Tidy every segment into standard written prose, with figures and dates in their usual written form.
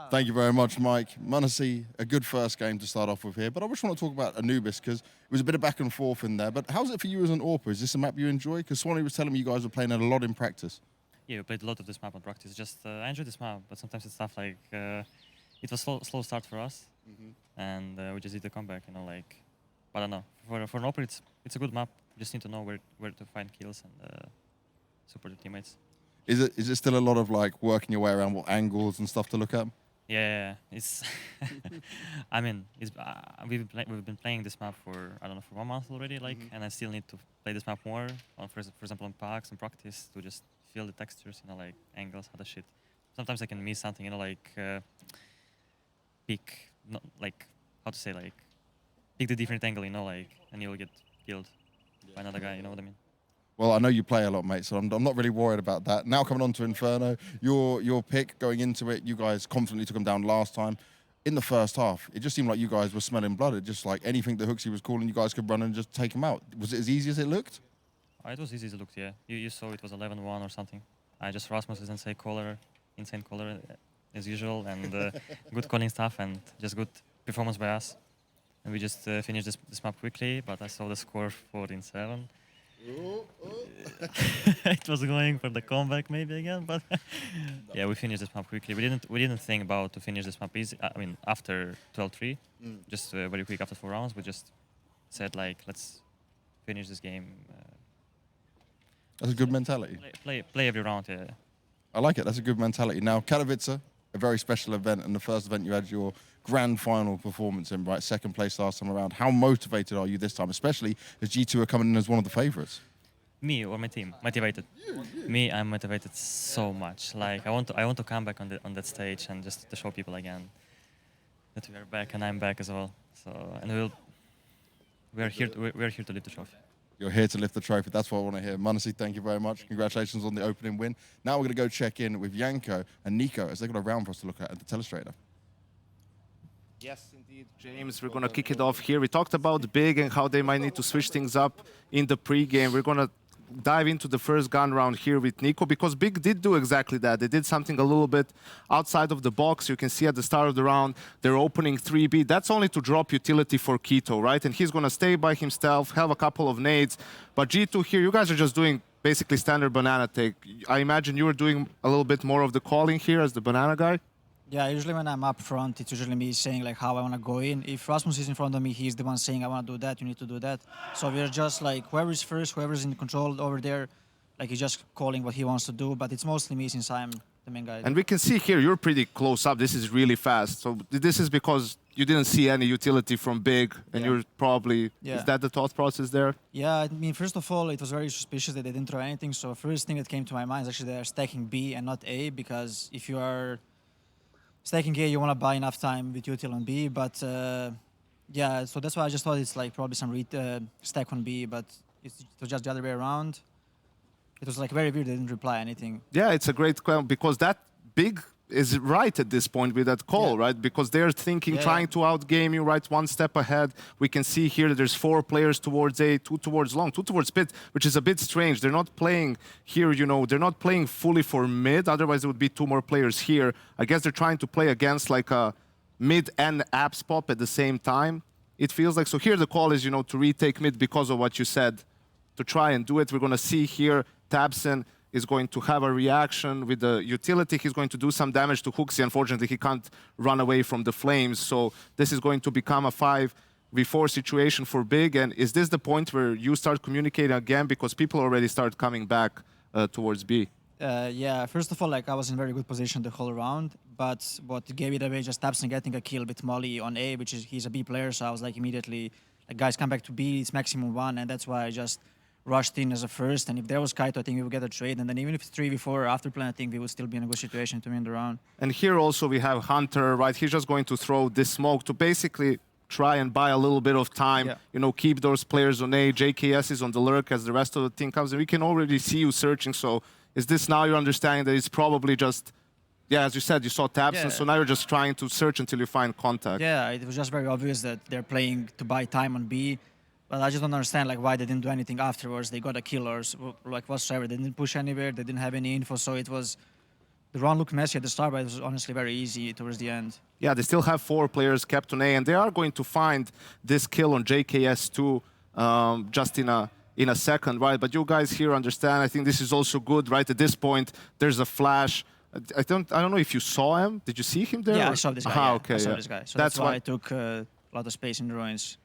Thank you very much, Mike. Monesy, a good first game to start off with here, but I just want to talk about Anubis because it was a bit of back and forth in there. But how's it for you as an AWPer? Is this a map you enjoy? Because Swanee was telling me you guys were playing it a lot in practice. Yeah, we played a lot of this map on practice. Just I enjoy this map, but sometimes it's tough. Like it was slow start for us, and we just did the comeback. You know, like I don't know. For an AWPer, it's a good map. You just need to know where to find kills and support the teammates. Is it still a lot of like working your way around what angles and stuff to look at? Yeah, it's. I mean, we've been playing this map for I don't know for 1 month already. Like, and I still need to play this map more. For example, on packs and practice to just feel the textures, you know, like angles, other shit. Sometimes I can miss something, you know, like pick, not like how to say, like pick the different angle, you know, like, and you'll get killed by another guy. You know what I mean? Well, I know you play a lot, mate, so I'm not really worried about that. Now coming on to Inferno, your pick going into it, you guys confidently took him down last time. In the first half, it just seemed like you guys were smelling blood. It just like anything that Hooksy was calling, you guys could run and just take him out. Was it as easy as it looked? It was easy as it looked, yeah. You saw it was 11-1 or something. I just Rasmus is insane caller as usual, and good calling stuff and just good performance by us. And we just finished this map quickly, but I saw the score 14-7. It was going for the comeback maybe again, but yeah, we finished this map quickly. We didn't think about to finish this map easy. I mean, after 12-3, just very quick after 4 rounds, we just said like, let's finish this game. That's a good mentality. Play every round, yeah. I like it. That's a good mentality. Now, Katowice, a very special event, and the first event you had your grand final performance in, right? Second place last time around. How motivated are you this time, especially as G2 are coming in as one of the favorites? Me or my team? Motivated. Me, I'm motivated so much. Like I want to come back on that stage and just to show people again that we are back and I'm back as well. So and we're here to lift the trophy. You're here to lift the trophy. That's what I want to hear. Monesy, thank you very much. Congratulations on the opening win. Now we're going to go check in with Janko and Niko as they've got a round for us to look at the telestrator. Yes, indeed, James. We're going to kick it off here. We talked about Big and how they might need to switch things up in the pregame. We're going to dive into the first gun round here with Niko because Big did do exactly that. They did something a little bit outside of the box. You can see at the start of the round, they're opening 3B. That's only to drop utility for Keto, right? And he's going to stay by himself, have a couple of nades. But G2 here, you guys are just doing basically standard banana take. I imagine you were doing a little bit more of the calling here as the banana guy. Yeah, usually when I'm up front, it's usually me saying like how I want to go in. If Rasmus is in front of me, he's the one saying I want to do that, you need to do that. So we're just like whoever's first, whoever's in control over there, like he's just calling what he wants to do. But it's mostly me since I'm the main guy. And we can see here you're pretty close up. This is really fast. So this is because you didn't see any utility from Big, and you're probably is that the thought process there? Yeah, I mean, first of all, it was very suspicious that they didn't throw anything. So first thing that came to my mind is actually they're stacking B and not A, because if you are stacking A, you want to buy enough time with util on B, but yeah, so that's why I just thought it's like probably some stack on B, but it was just the other way around. It was like very weird they didn't reply anything. Yeah, it's a great question because that Big is right at this point with that call, right? Because they're thinking, trying to outgame you, right? One step ahead. We can see here that there's 4 players towards A, 2 towards long, 2 towards pit, which is a bit strange. They're not playing here, you know, they're not playing fully for mid. Otherwise, there would be 2 more players here. I guess they're trying to play against like a mid and apps pop at the same time. It feels like, so here the call is, you know, to retake mid because of what you said, to try and do it. We're going to see here Tabson is going to have a reaction with the utility. He's going to do some damage to Hooksy. Unfortunately, he can't run away from the flames. So this is going to become a 5v4 situation for Big. And is this the point where you start communicating again? Because people already start coming back towards B. Yeah, first of all, like I was in very good position the whole round. But what gave it away just Tabson getting a kill with Molly on A, which is he's a B player. So I was like immediately, like, guys, come back to B. It's maximum 1. And that's why I just rushed in as a first, and if there was Kaito, I think we would get a trade, and then even if it's 3v4 after plan, I think we would still be in a good situation to win the round. And here also we have Hunter, right? He's just going to throw this smoke to basically try and buy a little bit of time, you know, keep those players on A. JKS is on the lurk as the rest of the team comes, and we can already see you searching. So is this now your understanding that it's probably just, yeah, as you said, you saw Tabson, so now you're just trying to search until you find contact. Yeah, it was just very obvious that they're playing to buy time on B. But I just don't understand like why they didn't do anything afterwards. They got a kill or like whatsoever. They didn't push anywhere. They didn't have any info. So it was the round looked messy at the start, but it was honestly very easy towards the end. Yeah, they still have 4 players kept on A, and they are going to find this kill on JKS2 just in a second, right? But you guys here understand, I think this is also good, right? At this point, there's a flash. I don't know if you saw him. Did you see him there? Yeah, or? I saw this guy. Aha, Yeah, okay, I saw yeah. this guy. So that's why I took a lot of space in the ruins.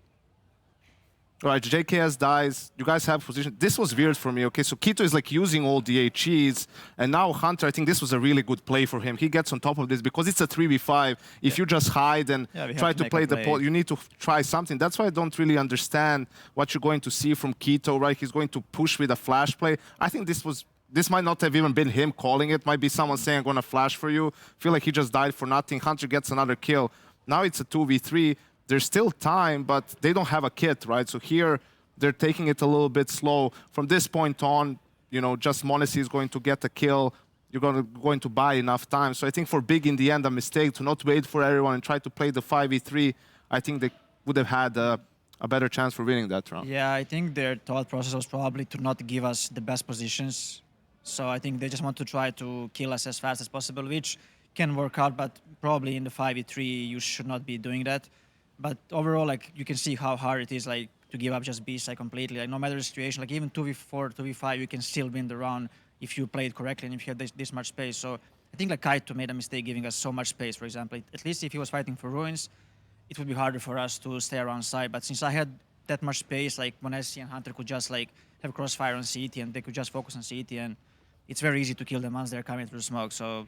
Right, JKS dies. You guys have position. This was weird for me. Okay, so Kito is like using all the HEs, and now Hunter. I think this was a really good play for him. He gets on top of this because it's a 3v5. If you just hide and try to play the pole, you need to try something. That's why I don't really understand what you're going to see from Kito. Right, he's going to push with a flash play. I think this might not have even been him calling it. Might be someone saying, "I'm going to flash for you." Feel like he just died for nothing. Hunter gets another kill. Now it's a 2v3. There's still time, but they don't have a kit, right? So here, they're taking it a little bit slow. From this point on, you know, just Monesy is going to get a kill. You're going to buy enough time. So I think for Big, in the end, a mistake to not wait for everyone and try to play the 5v3. I think they would have had a better chance for winning that round. Yeah, I think their thought process was probably to not give us the best positions. So I think they just want to try to kill us as fast as possible, which can work out, but probably in the 5v3, you should not be doing that. But overall, like, you can see how hard it is, like, to give up just B side completely. Like, no matter the situation, like, even 2v4, 2v5, you can still win the round if you play it correctly and if you have this much space. So I think, like, Kaito made a mistake giving us so much space, for example. At least if he was fighting for ruins, it would be harder for us to stay around side. But since I had that much space, like, Monesy and Hunter could just, like, have crossfire on CT and they could just focus on CT, and it's very easy to kill them once they're coming through smoke. So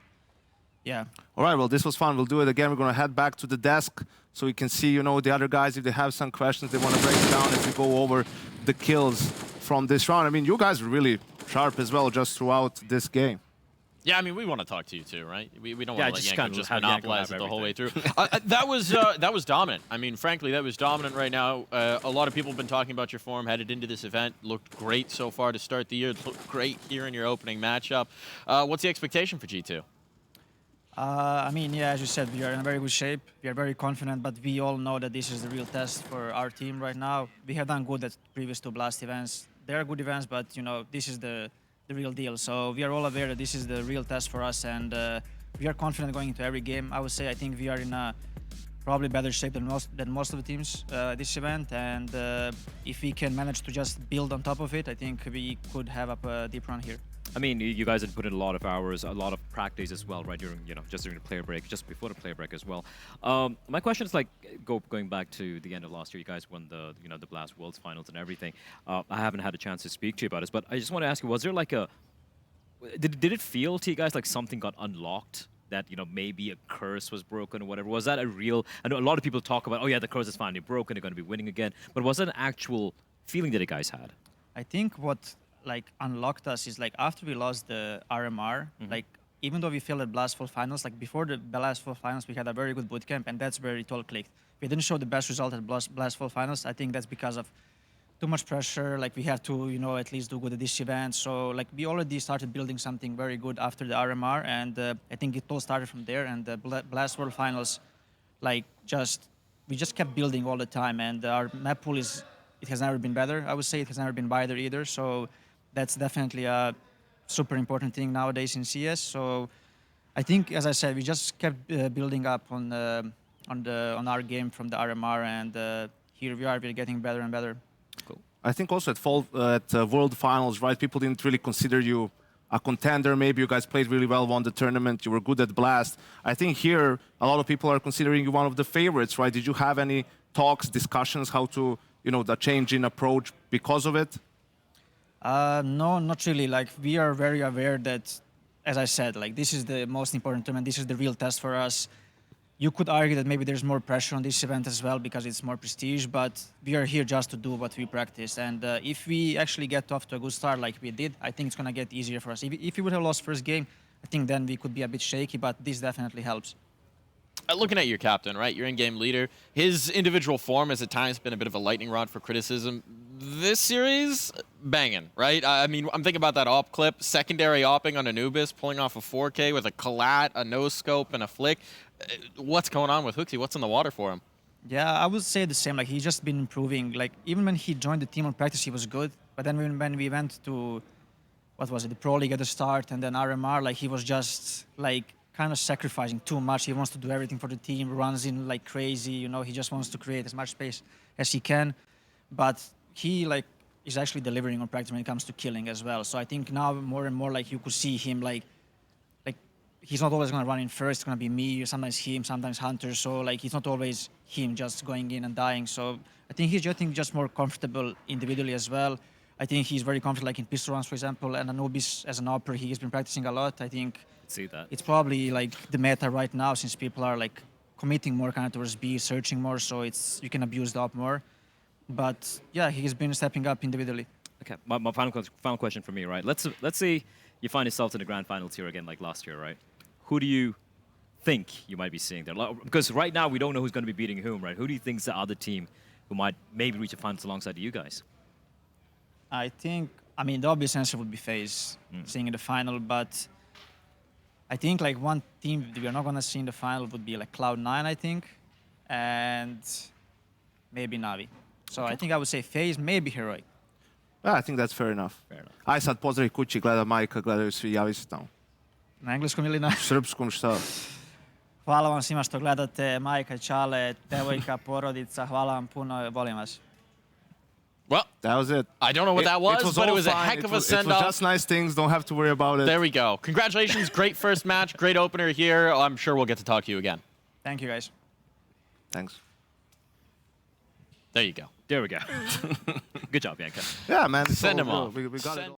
yeah. All right, well, this was fun. We'll do it again. We're going to head back to the desk so we can see, you know, the other guys, if they have some questions they want to break down as we go over the kills from this round. I mean, you guys were really sharp as well just throughout this game. Yeah, I mean, we want to talk to you too, right? We don't Yeah, want to just let kind Yanko of just have Yanko monopolize have it the whole way through. everything. That was dominant. I mean, frankly, that was dominant right now. A lot of people have been talking about your form headed into this event. Looked great so far to start the year. Looked great here in your opening matchup. What's the expectation for G2? I mean, yeah, as you said, we are in very good shape. We are very confident, but we all know that this is the real test for our team right now. We have done good at previous 2 Blast events. They are good events, but, you know, this is the real deal. So we are all aware that this is the real test for us, and we are confident going into every game. I would say I think we are in a probably better shape than most of the teams this event, and if we can manage to just build on top of it, I think we could have up a deep run here. I mean, you guys had put in a lot of hours, a lot of practice as well, right? During, you know, just during the player break, just before the player break as well. My question is, like, going back to the end of last year, you guys won the, you know, the Blast Worlds Finals and everything. I haven't had a chance to speak to you about this, but I just want to ask you, was there like a, did it feel to you guys like something got unlocked? That, you know, maybe a curse was broken or whatever? Was that a real, I know a lot of people talk about, oh yeah, the curse is finally broken, they're going to be winning again. But was that an actual feeling that you guys had? I think what like unlocked us is like after we lost the RMR, like even though we failed at Blast Fall Finals, like before the Blast Fall Finals, we had a very good bootcamp, and that's where it all clicked. We didn't show the best result at Blast Fall Finals. I think that's because of too much pressure. Like we have to, you know, at least do good at this event. So like we already started building something very good after the RMR, and I think it all started from there. And the Blast World Finals, like we just kept building all the time, and our map pool it has never been better. I would say it has never been wider either. So that's definitely a super important thing nowadays in CS. So I think, as I said, we just kept building up on our game from the RMR, and here we are, we're getting better and better. Cool. I think also at World Finals, right, people didn't really consider you a contender. Maybe you guys played really well, won the tournament, you were good at Blast. I think here, a lot of people are considering you one of the favorites, right? Did you have any talks, discussions, how to, you know, the change in approach because of it? No, not really. Like, we are very aware that, as I said, like, this is the most important tournament. This is the real test for us. You could argue that maybe there's more pressure on this event as well because it's more prestige, but we are here just to do what we practice. And if we actually get off to a good start like we did, I think it's going to get easier for us. If we would have lost first game, I think then we could be a bit shaky, but this definitely helps. Looking at your captain, right? Your in-game leader. His individual form has at times been a bit of a lightning rod for criticism. This series, banging, right? I mean, I'm thinking about that op clip. Secondary opping on Anubis, pulling off a 4K with a collat, a no-scope, and a flick. What's going on with Hooksy? What's in the water for him? Yeah, I would say the same. Like, he's just been improving. Like, even when he joined the team on practice, he was good. But then when we went to what was it, the Pro League at the start, and then RMR, like he was just like kind of sacrificing too much. He wants to do everything for the team, runs in like crazy, you know, he just wants to create as much space as he can. But he like is actually delivering on practice when it comes to killing as well. So I think now more and more like you could see him like he's not always going to run in first. It's going to be me, sometimes him, sometimes Hunter. So like it's not always him just going in and dying. So I think he's getting just more comfortable individually as well. I think he's very confident like in pistol runs, for example, and Anubis as an upper, he's been practicing a lot. I think See that. it's probably like the meta right now since people are like committing more kind of towards B, searching more, so it's you can abuse the up more. But yeah, he's been stepping up individually. Okay, my final question for me, right? Let's say you find yourself in the grand finals here again, like last year, right? Who do you think you might be seeing there? Because right now we don't know who's going to be beating whom, right? Who do you think is the other team who might maybe reach the finals alongside you guys? I mean, the obvious answer would be FaZe seeing in the final, but I think like one team that we're not gonna see in the final would be like Cloud9, I think, and maybe Navi. So I think I would say FaZe, maybe Heroic. I think that's fair enough. Aj sad pozdrav kući, gleda majka, gledaju svi, javi se tamo. Na engleskom ili na... Srpskom šta? Hvala vam svima što gledate, majka, čale, devojka, porodica, hvala vam puno, volim vas. Well, that was it. I don't know what that was, but it was a heck of a send-off. It was just nice things. Don't have to worry about it. There we go. Congratulations. Great first match. Great opener here. I'm sure we'll get to talk to you again. Thank you, guys. Thanks. There you go. There we go. Good job, Bianca. Yeah, man. Send him off. We got it all.